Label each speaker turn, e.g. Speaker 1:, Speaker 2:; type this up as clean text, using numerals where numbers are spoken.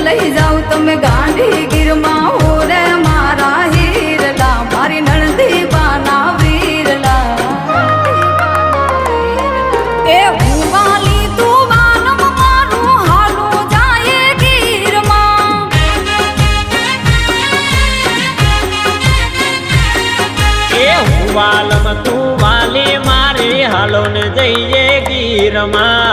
Speaker 1: લઈ જાવ તમે ગાંધી ગીરમાં હો રે મારા હીરલા મારી નણંદી બાના વીરલા એ હુવાલી તું વાનમ મારું હાલું જાય ગીરમાં
Speaker 2: એ હુવાલમ તું વાલી મારી હાલો ને જઈએ ગીરમાં